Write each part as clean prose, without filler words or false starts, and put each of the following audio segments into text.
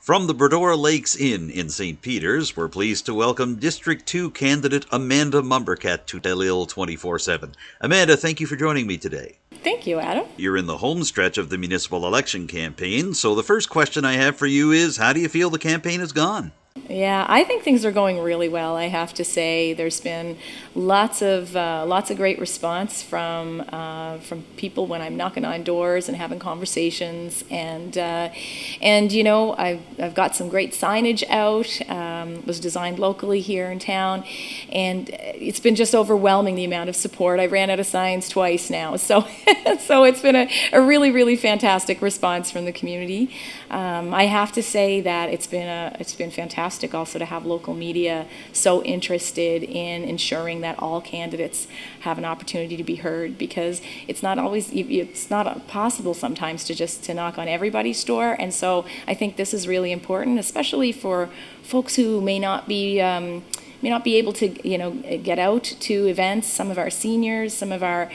From the Bredora Lakes Inn in St. Peters, we're pleased to welcome District 2 candidate Amanda Mombourquette to Telile 24/7. Amanda, thank you for joining me today. Thank you, Adam. You're in the home stretch of the municipal election campaign, so the first question I have for you is, how do you feel the campaign has gone? Yeah, I think things are going really well. I have to say, there's been lots of great response from people when I'm knocking on doors and having conversations, and I've got some great signage out. Was designed locally here in town, and it's been just overwhelming the amount of support. I ran out of signs twice now, so so it's been a really fantastic response from the community. I have to say that it's been fantastic also to have local media so interested in ensuring that all candidates have an opportunity to be heard, because it's not possible sometimes to knock on everybody's door, and so I think this is really important, especially for folks who may not be able to, get out to events. Some of our seniors, some of our,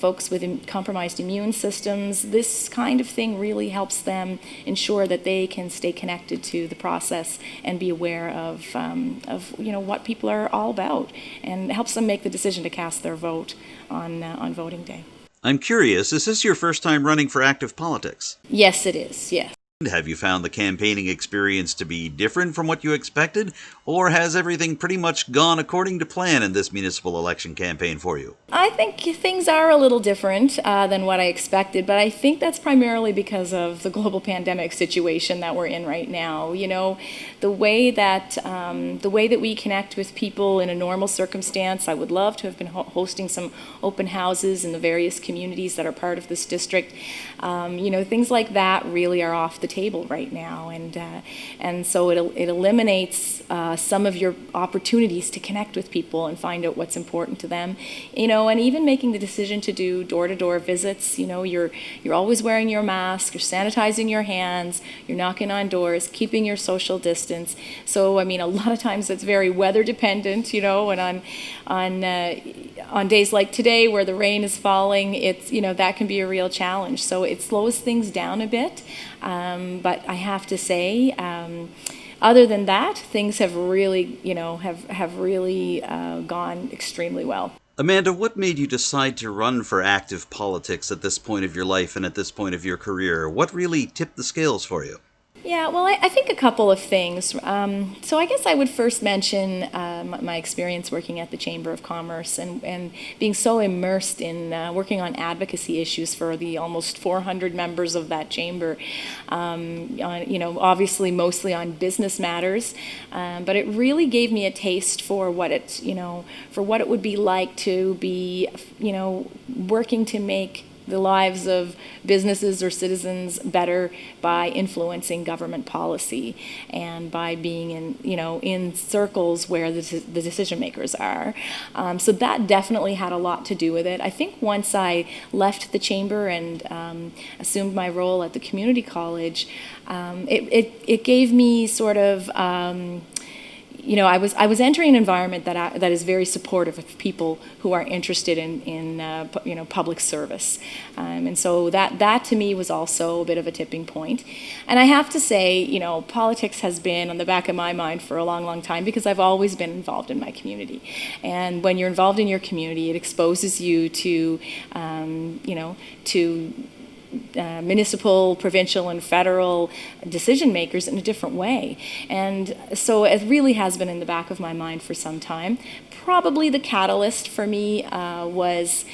folks with compromised immune systems. This kind of thing really helps them ensure that they can stay connected to the process and be aware of what people are all about, and helps them make the decision to cast their vote on voting day. I'm curious, is this your first time running for active politics? Yes, it is. Yes. Have you found the campaigning experience to be different from what you expected, or has everything pretty much gone according to plan in this municipal election campaign for you? I think things are a little different than what I expected, but I think that's primarily because of the global pandemic situation that we're in right now. The way that we connect with people in a normal circumstance. I would love to have been hosting some open houses in the various communities that are part of this district. Things like that really are off the table right now, and so it eliminates some of your opportunities to connect with people and find out what's important to them. And even making the decision to do door-to-door visits. You're always wearing your mask, you're sanitizing your hands, you're knocking on doors, keeping your social distance. So a lot of times it's very weather dependent, and on days like today where the rain is falling, it's that can be a real challenge. So it slows things down a bit. But I have to say, other than that, things have really, gone extremely well. Amanda, what made you decide to run for active politics at this point of your life and at this point of your career? What really tipped the scales for you? Yeah, well, I think a couple of things. So I guess I would first mention my experience working at the Chamber of Commerce and being so immersed in working on advocacy issues for the almost 400 members of that chamber. Obviously mostly on business matters, but it really gave me a taste for what it would be like to be, working to make the lives of businesses or citizens better by influencing government policy and by being in circles where the decision makers are. So that definitely had a lot to do with it. I think once I left the chamber and assumed my role at the community college, it gave me sort of I was entering an environment that is very supportive of people who are interested in public service, and so that to me was also a bit of a tipping point. And I have to say, politics has been on the back of my mind for a long time, because I've always been involved in my community, and when you're involved in your community, it exposes you to municipal, provincial, and federal decision makers in a different way. And so it really has been in the back of my mind for some time. Probably the catalyst for me was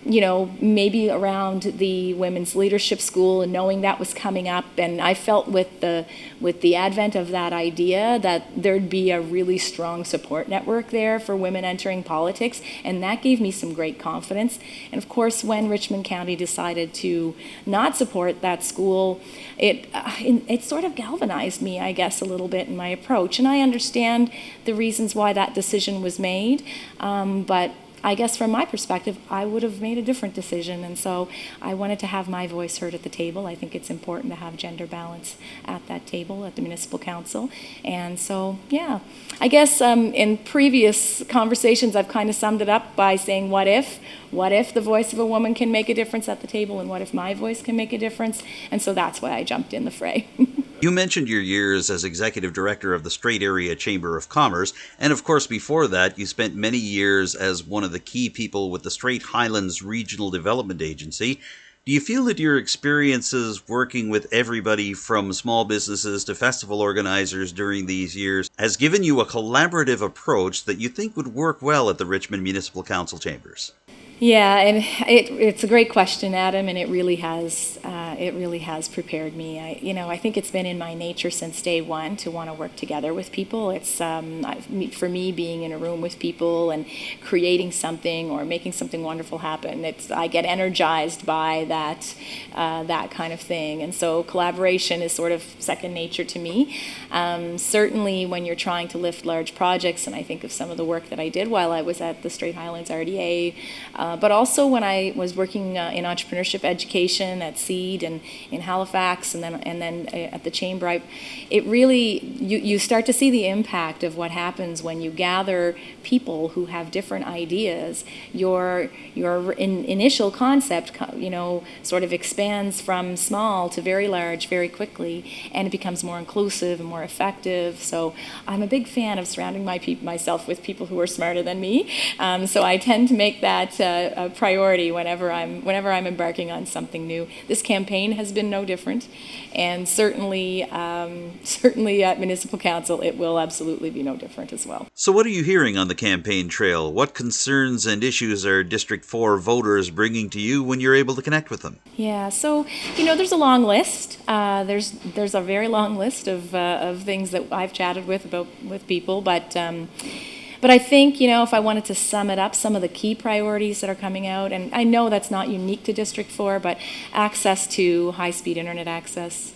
maybe around the Women's Leadership School, and knowing that was coming up, and I felt with the advent of that idea that there'd be a really strong support network there for women entering politics, and that gave me some great confidence. And of course, when Richmond County decided to not support that school, it sort of galvanized me, I guess, a little bit in my approach, and I understand the reasons why that decision was made, but I guess from my perspective, I would have made a different decision, and so I wanted to have my voice heard at the table. I think it's important to have gender balance at that table at the municipal council, and so yeah, I guess in previous conversations I've kind of summed it up by saying, what if the voice of a woman can make a difference at the table, and what if my voice can make a difference? And so that's why I jumped in the fray. You mentioned your years as executive director of the Strait Area Chamber of Commerce, and of course before that you spent many years as one of the key people with the Strait Highlands Regional Development Agency. Do you feel that your experiences working with everybody from small businesses to festival organizers during these years has given you a collaborative approach that you think would work well at the Richmond Municipal Council chambers? Yeah, and it's a great question, Adam, and it really has prepared me. I think it's been in my nature since day one to want to work together with people. It's for me, being in a room with people and creating something or making something wonderful happen. I get energized by that kind of thing, and so collaboration is sort of second nature to me. Certainly, when you're trying to lift large projects, and I think of some of the work that I did while I was at the Strait Highlands RDA. But also when I was working in entrepreneurship education at SEED and in Halifax, and then at the Chamber, you start to see the impact of what happens when you gather people who have different ideas. Your initial concept, sort of expands from small to very large very quickly, and it becomes more inclusive and more effective. So I'm a big fan of surrounding myself with people who are smarter than me. So I tend to make that a priority whenever I'm embarking on something new. This campaign has been no different, and certainly at Municipal Council it will absolutely be no different as well. So what are you hearing on the campaign trail? What concerns and issues are District 4 voters bringing to you when you're able to connect with them? Yeah, so there's a long list. There's a very long list of things that I've chatted with people, but I think, if I wanted to sum it up, some of the key priorities that are coming out, and I know that's not unique to District 4, but access to high-speed internet access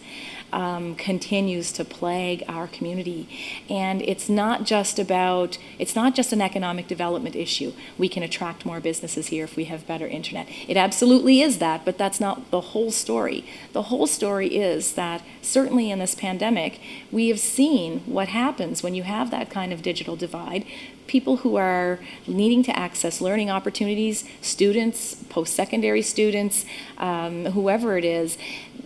continues to plague our community. And it's not just an economic development issue. We can attract more businesses here if we have better internet. It absolutely is that, but that's not the whole story. The whole story is that certainly in this pandemic, we have seen what happens when you have that kind of digital divide. People who are needing to access learning opportunities, students, post-secondary students, whoever it is,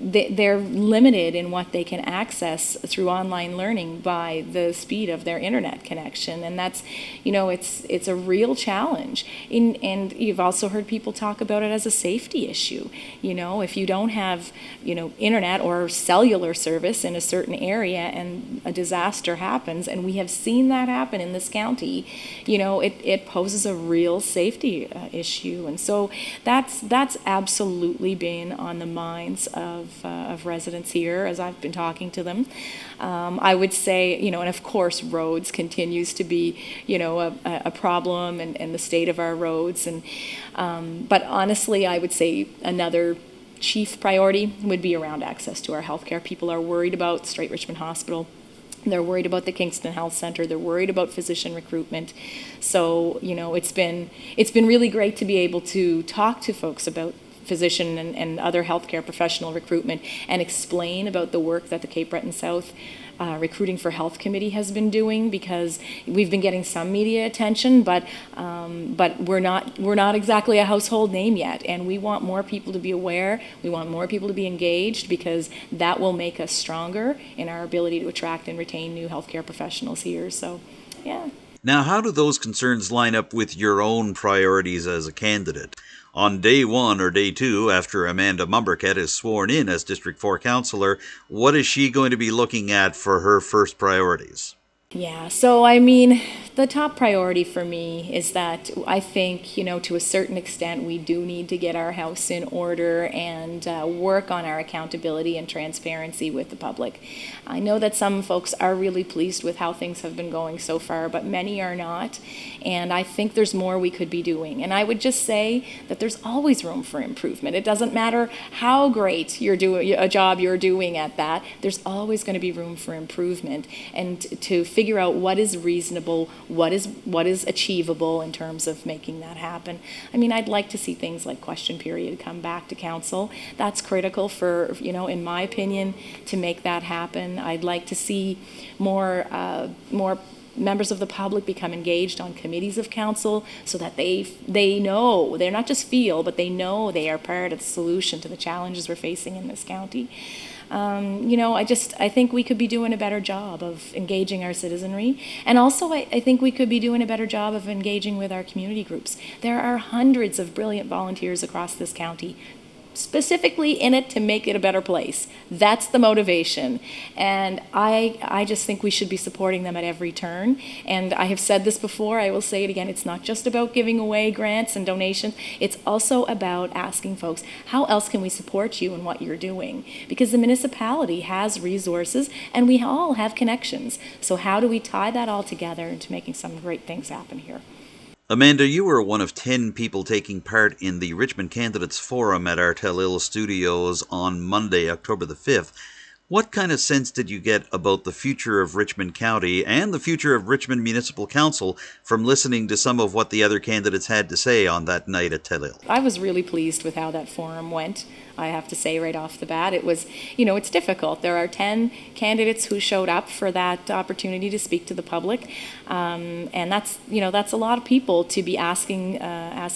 they're limited in what they can access through online learning by the speed of their internet connection, and that's, it's a real challenge. And you've also heard people talk about it as a safety issue. If you don't have, internet or cellular service in a certain area and a disaster happens, and we have seen that happen in this county, it poses a real safety issue. And so that's absolutely been on the minds of residents here as I've been talking to them. I would say, and of course roads continues to be, a problem, and the state of our roads. But honestly, I would say another chief priority would be around access to our healthcare. People are worried about Strait Richmond Hospital. They're worried about the Kingston Health Centre. They're worried about physician recruitment. So, it's been really great to be able to talk to folks about physician and other healthcare professional recruitment and explain about the work that the Cape Breton South Recruiting for Health Committee has been doing, because we've been getting some media attention, but we're not exactly a household name yet, and we want more people to be aware. We want more people to be engaged, because that will make us stronger in our ability to attract and retain new healthcare professionals here. So, yeah. Now, how do those concerns line up with your own priorities as a candidate? On day one or day two, after Amanda Mombourquette is sworn in as District 4 councillor, what is she going to be looking at for her first priorities? Yeah, so the top priority for me is that I think, to a certain extent, we do need to get our house in order and work on our accountability and transparency with the public. I know that some folks are really pleased with how things have been going so far, but many are not, and I think there's more we could be doing. And I would just say that there's always room for improvement. It doesn't matter how great a job you're doing at that, there's always going to be room for improvement, and to figure out what is reasonable, what is achievable in terms of making that happen. I'd like to see things like question period come back to council. That's critical for, in my opinion, to make that happen. I'd like to see more members of the public become engaged on committees of council so that they know, they're not just feel, but they know they are part of the solution to the challenges we're facing in this county. I think we could be doing a better job of engaging our citizenry. And also, I think we could be doing a better job of engaging with our community groups. There are hundreds of brilliant volunteers across this county specifically in it to make it a better place. That's the motivation. And I just think we should be supporting them at every turn. And I have said this before, I will say it again, it's not just about giving away grants and donations, it's also about asking folks, how else can we support you in what you're doing? Because the municipality has resources and we all have connections. So how do we tie that all together into making some great things happen here? Amanda, you were one of 10 people taking part in the Richmond Candidates Forum at our Telile studios on Monday, October the 5th. What kind of sense did you get about the future of Richmond County and the future of Richmond Municipal Council from listening to some of what the other candidates had to say on that night at Telile? I was really pleased with how that forum went. I have to say right off the bat, it was, it's difficult. There are 10 candidates who showed up for that opportunity to speak to the public, and that's a lot of people to be asking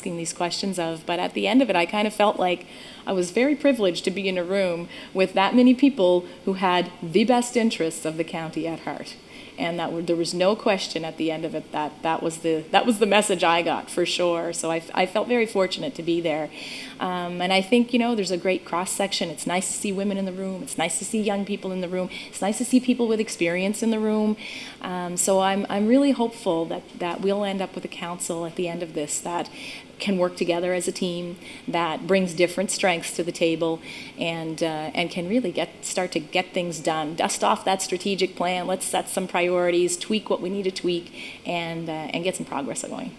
these questions of. But at the end of it, I kind of felt like I was very privileged to be in a room with that many people who had the best interests of the county at heart. And there was no question at the end of it that was the message I got for sure. So I felt very fortunate to be there, and I think there's a great cross section. It's nice to see women in the room. It's nice to see young people in the room. It's nice to see people with experience in the room. So I'm really hopeful that we'll end up with a council at the end of this that can work together as a team, that brings different strengths to the table, and can really start to get things done. Dust off that strategic plan. Let's set some priorities, tweak what we need to tweak, and get some progress going.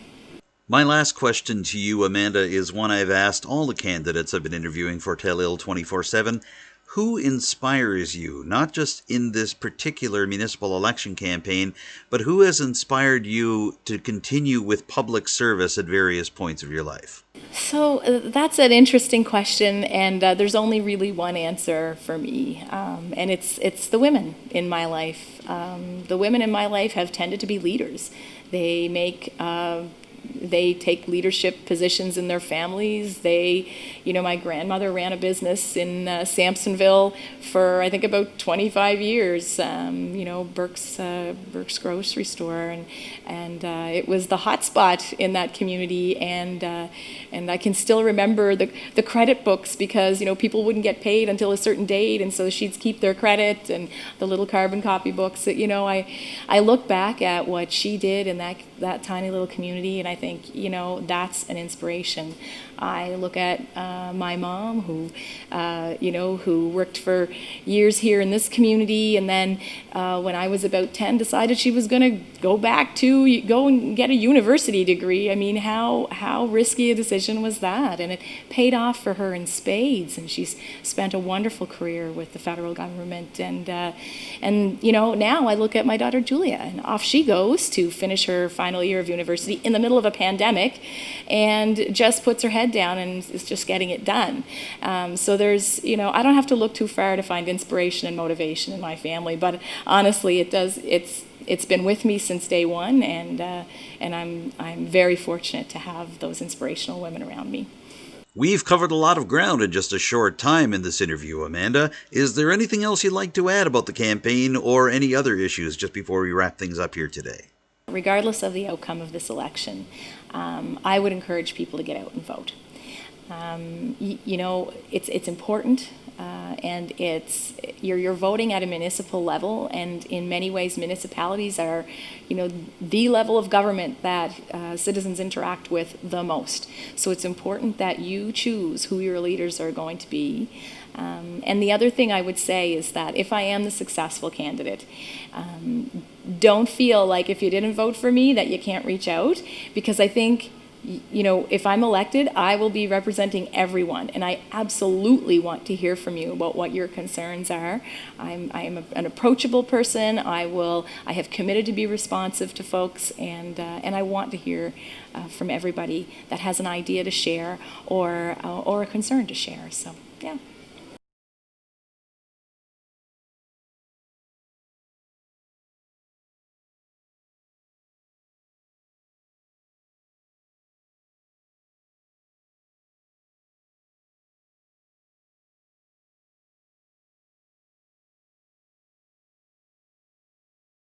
My last question to you, Amanda, is one I've asked all the candidates I've been interviewing for Telile 24/7. Who inspires you, not just in this particular municipal election campaign, but who has inspired you to continue with public service at various points of your life? So that's an interesting question, and there's only really one answer for me, and it's the women in my life. The women in my life have tended to be leaders. They take leadership positions in their families. My grandmother ran a business in Sampsonville for I think about 25 years. Burke's grocery store, and it was the hot spot in that community. And I can still remember the credit books because people wouldn't get paid until a certain date, and so she'd keep their credit and the little carbon copy books. That I look back at what she did in that tiny little community, and I think that's an inspiration. I look at my mom, who worked for years here in this community, and then when I was about 10, decided she was going to go and get a university degree. I mean, how risky a decision was that? And it paid off for her in spades, and she's spent a wonderful career with the federal government. And now I look at my daughter Julia, and off she goes to finish her final year of university in the middle of a pandemic, and just puts her head down and is just getting it done. So there's, I don't have to look too far to find inspiration and motivation in my family, but honestly, it's been with me since day one, and I'm very fortunate to have those inspirational women around me. We've covered a lot of ground in just a short time in this interview, Amanda. Is there anything else you'd like to add about the campaign or any other issues just before we wrap things up here today? Regardless of the outcome of this election, I would encourage people to get out and vote. It's important, and you're voting at a municipal level, and in many ways municipalities are the level of government that citizens interact with the most. So it's important that you choose who your leaders are going to be. And the other thing I would say is that if I am the successful candidate, don't feel like if you didn't vote for me that you can't reach out, because I think if I'm elected, I will be representing everyone, and I absolutely want to hear from you about what your concerns are. I am an approachable person. I have committed to be responsive to folks, and I want to hear from everybody that has an idea to share or a concern to share. So, yeah.